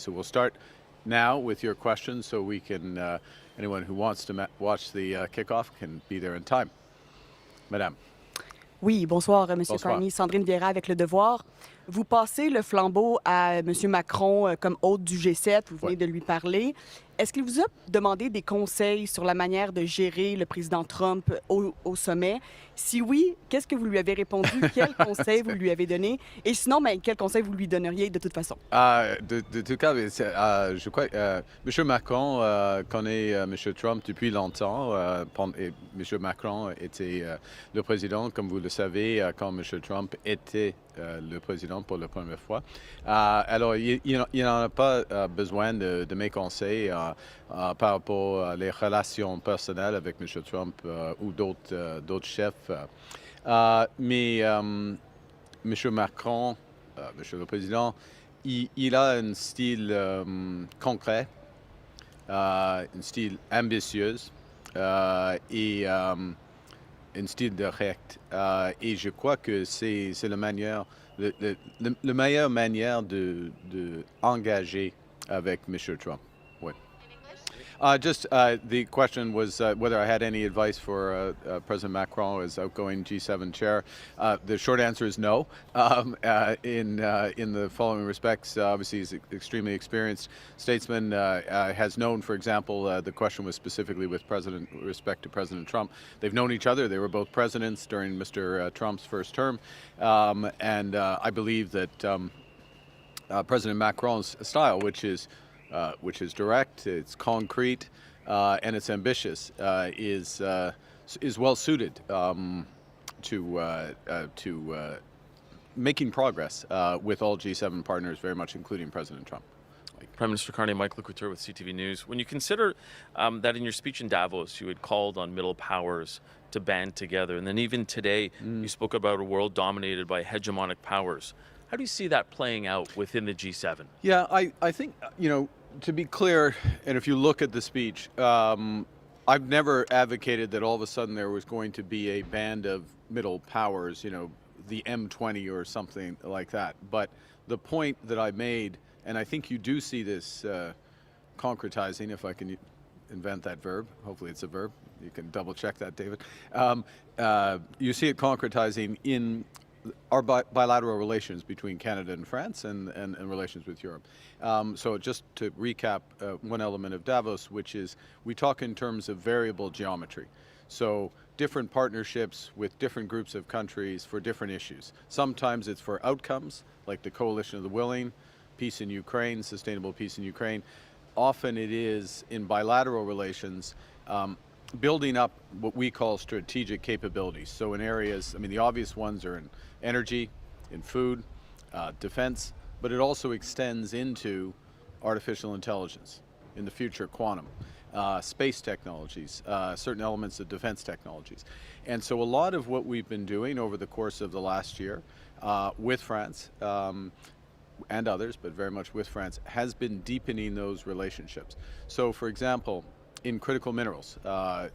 So we'll start now with your questions so we can, anyone who wants to watch the kickoff can be there in time. Madame. Oui, bonsoir, M. Bonsoir. Carney. Sandrine Vieira avec Le Devoir. Vous passez le flambeau à M. Macron comme hôte du G7. Vous venez de lui parler. Est-ce qu'il vous a demandé des conseils sur la manière de gérer le président Trump au sommet? Si oui, qu'est-ce que vous lui avez répondu? Quels conseils vous lui avez donné? Et sinon, quels conseils vous lui donneriez de toute façon? De tout cas, je crois que M. Macron connaît M. Trump depuis longtemps. Et M. Macron était le président, comme vous le savez, quand M. Trump était le président pour la première fois. Alors, il n'en a pas besoin de mes conseils par rapport aux relations personnelles avec M. Trump ou d'autres chefs. Mais M. Macron, M. le Président, il a un style concret, un style ambitieux et un style direct. Et je crois que c'est la meilleure manière de engager avec M. Trump. Oui. The question was whether I had any advice for President Macron as outgoing G7 chair. The short answer is no. In the following respects, obviously he's an extremely experienced statesman. Has known, for example, the question was specifically with respect to President Trump. They've known each other. They were both presidents during Mr. Trump's first term, and I believe that President Macron's style, which is direct, it's concrete, and it's ambitious, is well suited to making progress with all G7 partners, very much including President Trump. Prime Minister Carney, Mike Couture with CTV News. When you consider that in your speech in Davos, you had called on middle powers to band together, and then even today you spoke about a world dominated by hegemonic powers. How do you see that playing out within the G7? Yeah, I think, to be clear, and if you look at the speech, I've never advocated that all of a sudden there was going to be a band of middle powers, the M20 or something like that. But the point that I made, and I think you do see this concretizing, if I can invent that verb. Hopefully it's a verb. You can double check that, David. You see it concretizing in our bilateral relations between Canada and France and relations with Europe. So just to recap one element of Davos, which is we talk in terms of variable geometry. So different partnerships with different groups of countries for different issues. Sometimes it's for outcomes, like the Coalition of the Willing, peace in Ukraine, sustainable peace in Ukraine. Often it is in bilateral relations, building up what we call strategic capabilities. So in areas, the obvious ones are in energy, in food, defense, but it also extends into artificial intelligence, in the future quantum, space technologies, certain elements of defense technologies. And so a lot of what we've been doing over the course of the last year with France and others, but very much with France, has been deepening those relationships. So for example, in critical minerals, there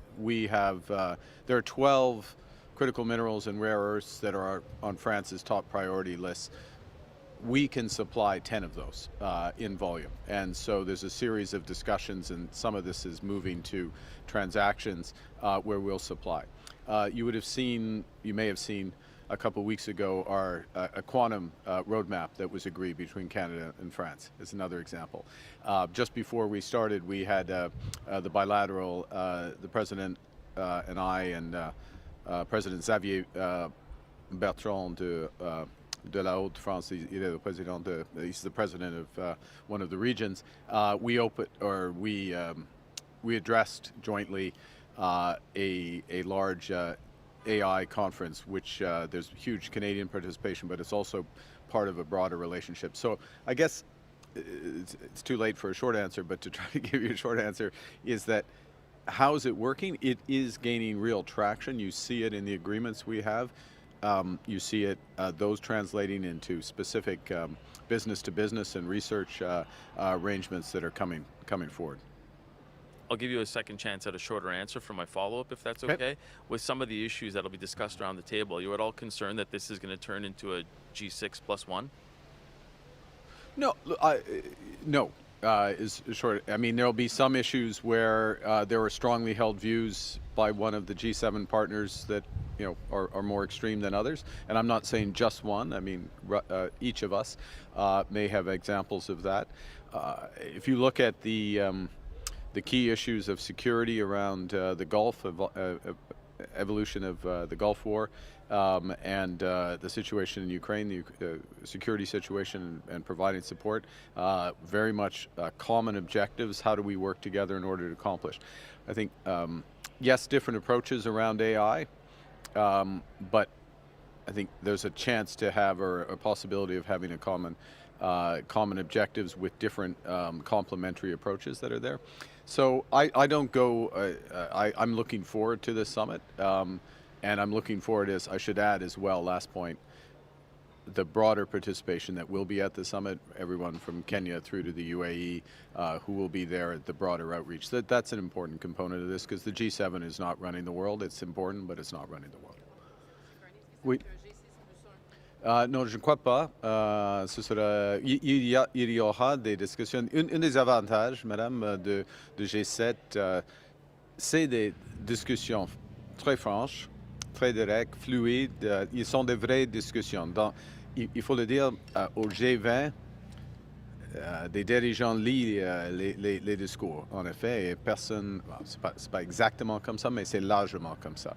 are 12 critical minerals and rare earths that are on France's top priority list. We can supply 10 of those in volume. And so there's a series of discussions, and some of this is moving to transactions where we'll supply. You may have seen a couple of weeks ago a quantum roadmap that was agreed between Canada and France is another example. Just before we started, we had the bilateral, the President and I and President Xavier Bertrand de la Haute-France, he's the president of one of the regions. We addressed jointly a large AI conference, which there's huge Canadian participation, but it's also part of a broader relationship. So I guess it's too late for a short answer, but to try to give you a short answer is that how is it working? It is gaining real traction. You see it in the agreements we have. You see it, those translating into specific business-to-business and research arrangements that are coming forward. I'll give you a second chance at a shorter answer for my follow-up, if that's okay. With some of the issues that will be discussed around the table, are you at all concerned that this is going to turn into a G6+1? No, no. Is short. I mean, there'll be some issues where there are strongly held views by one of the G7 partners that are more extreme than others. And I'm not saying just one. I mean, each of us may have examples of that. If you look at the key issues of security around the Gulf, evolution of the Gulf War, and the situation in Ukraine, the security situation and providing support, very much common objectives. How do we work together in order to accomplish? I think, yes, different approaches around AI, but I think there's a chance to have, or a possibility of having a common objectives with different complementary approaches that are there. So I don't go, I'm looking forward to this summit, and I'm looking forward, as I should add as well, last point, the broader participation that will be at the summit, everyone from Kenya through to the UAE who will be there at the broader outreach. That's an important component of this, because the G7 is not running the world. It's important, but it's not running the world. Oui. Non, je ne crois pas. Il y aura des discussions. Un des avantages, Madame, de G7, c'est des discussions très franches, très directes, fluides. Ils sont des vraies discussions. Il faut le dire, au G20, des dirigeants lisent les discours, en effet, et personne, c'est pas exactement comme ça, mais c'est largement comme ça.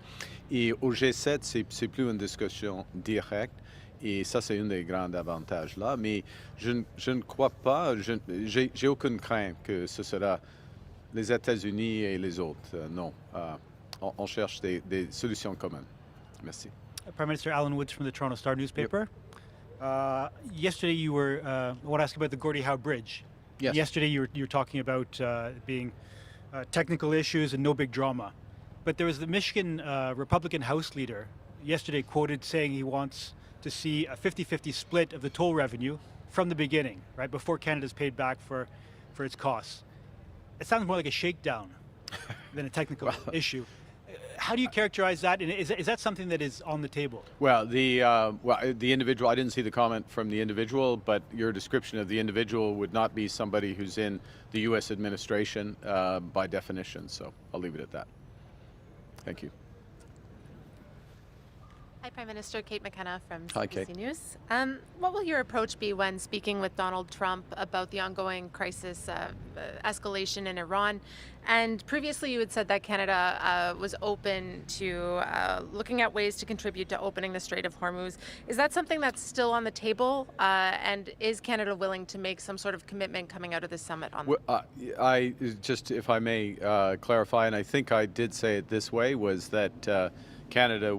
Et au G7, c'est plus une discussion directe. Et ça, c'est un des grands avantages là. Mais je ne crois pas, j'ai aucune crainte que ce sera les États-Unis et les autres. Non. On cherche des solutions communes. Merci. Prime Minister Alan Woods from the Toronto Star newspaper. Yep. Yesterday you were, I want to ask about the Gordie Howe Bridge. Yes. Yesterday you were talking about being technical issues and no big drama. But there was the Michigan Republican House leader yesterday quoted saying he wants to see a 50-50 split of the toll revenue from the beginning, right, before Canada's paid back for its costs. It sounds more like a shakedown than a technical issue. How do you characterize that? And is that something that is on the table? Well, the individual, I didn't see the comment from the individual, but your description of the individual would not be somebody who's in the U.S. administration by definition. So I'll leave it at that. Thank you. Hi, Prime Minister. Kate McKenna from Hi, CBC Kate. News. What will your approach be when speaking with Donald Trump about the ongoing crisis escalation in Iran? And previously you had said that Canada was open to looking at ways to contribute to opening the Strait of Hormuz. Is that something that's still on the table? And is Canada willing to make some sort of commitment coming out of this summit on that? I just, if I may clarify, and I think I did say it this way, was that Canada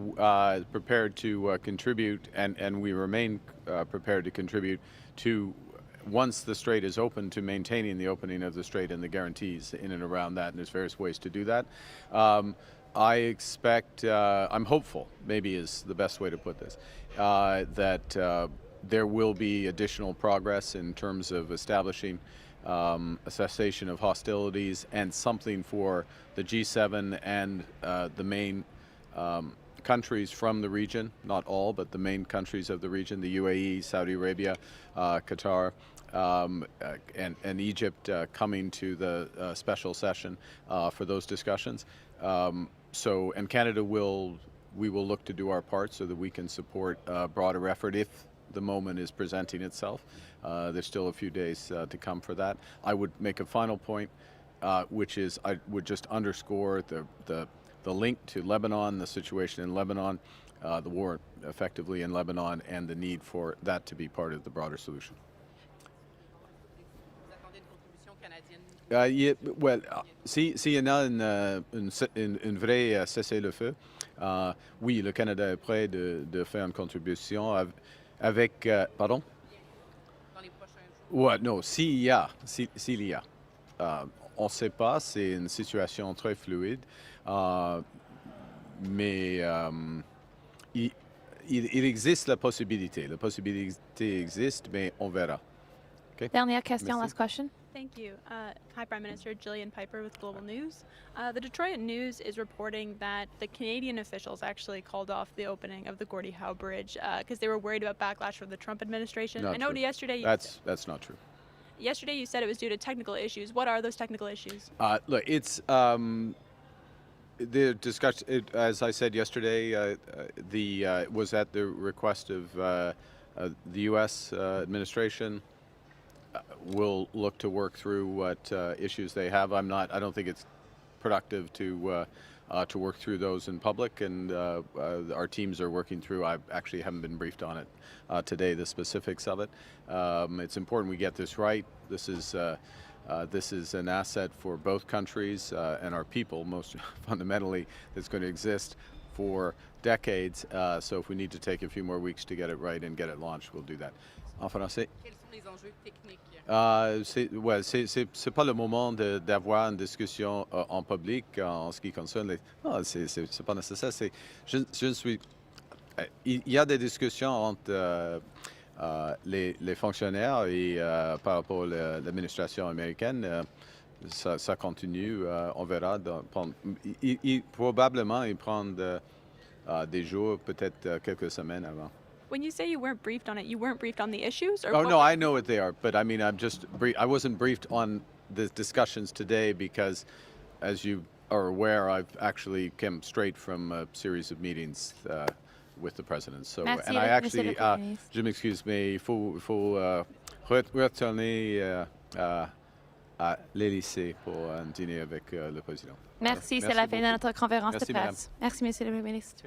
is prepared to contribute, and we remain prepared to contribute to, once the strait is open, to maintaining the opening of the strait and the guarantees in and around that, and there's various ways to do that. I expect, I'm hopeful, maybe is the best way to put this, that there will be additional progress in terms of establishing a cessation of hostilities and something for the G7 and the main countries from the region, not all, but the main countries of the region, the UAE, Saudi Arabia, Qatar, and Egypt coming to the special session for those discussions. And Canada we will look to do our part so that we can support a broader effort if the moment is presenting itself. There's still a few days to come for that. I would make a final point, which is I would just underscore the link to Lebanon, the situation in Lebanon, the war effectively in Lebanon, and the need for that to be part of the broader solution. S'il y en a une vraie cessez-le-feu, oui, le Canada est prêt de faire une contribution avec pardon? Ouais, non, s'il y a. On ne sait pas, c'est une situation très fluide, mais il existe la possibilité. La possibilité existe, mais on verra. Okay? Dernière question, Merci. last question. Thank you. Hi, Prime Minister. Jillian Piper with Global News. The Detroit News is reporting that the Canadian officials actually called off the opening of the Gordie Howe Bridge because they were worried about backlash from the Trump administration. Not I know true. yesterday. That's not true. Yesterday you said it was due to technical issues. What are those technical issues? Look, it's the discussion. As I said yesterday, was at the request of the U.S. administration. We'll look to work through what issues they have. I don't think it's productive to work through those in public, and our teams are working through. I actually haven't been briefed on it today, the specifics of it. It's important we get this right. This is an asset for both countries and our people, most fundamentally, that's going to exist for decades. So if we need to take a few more weeks to get it right and get it launched, we'll do that. En français. Quels sont les enjeux techniques? C'est pas le moment d'avoir une discussion en public en ce qui concerne les. Non, c'est pas nécessaire. Je suis. Il y a des discussions entre les fonctionnaires et par rapport à l'administration américaine. Ça continue. On verra. Probablement, il prend des jours, peut-être quelques semaines avant. When you say you weren't briefed on it, you weren't briefed on the issues? Or Oh, what no, I know what they are, but I mean, I wasn't briefed on the discussions today because, as you are aware, I've actually come straight from a series of meetings with the president. So, Merci, and I Monsieur le actually, Premier ministre. je m'excuse, mais il faut retourner à l'Élysée pour un dîner avec le président. Merci, c'est la fin de beaucoup. notre conférence Merci, de presse. Merci, Monsieur le Premier ministre.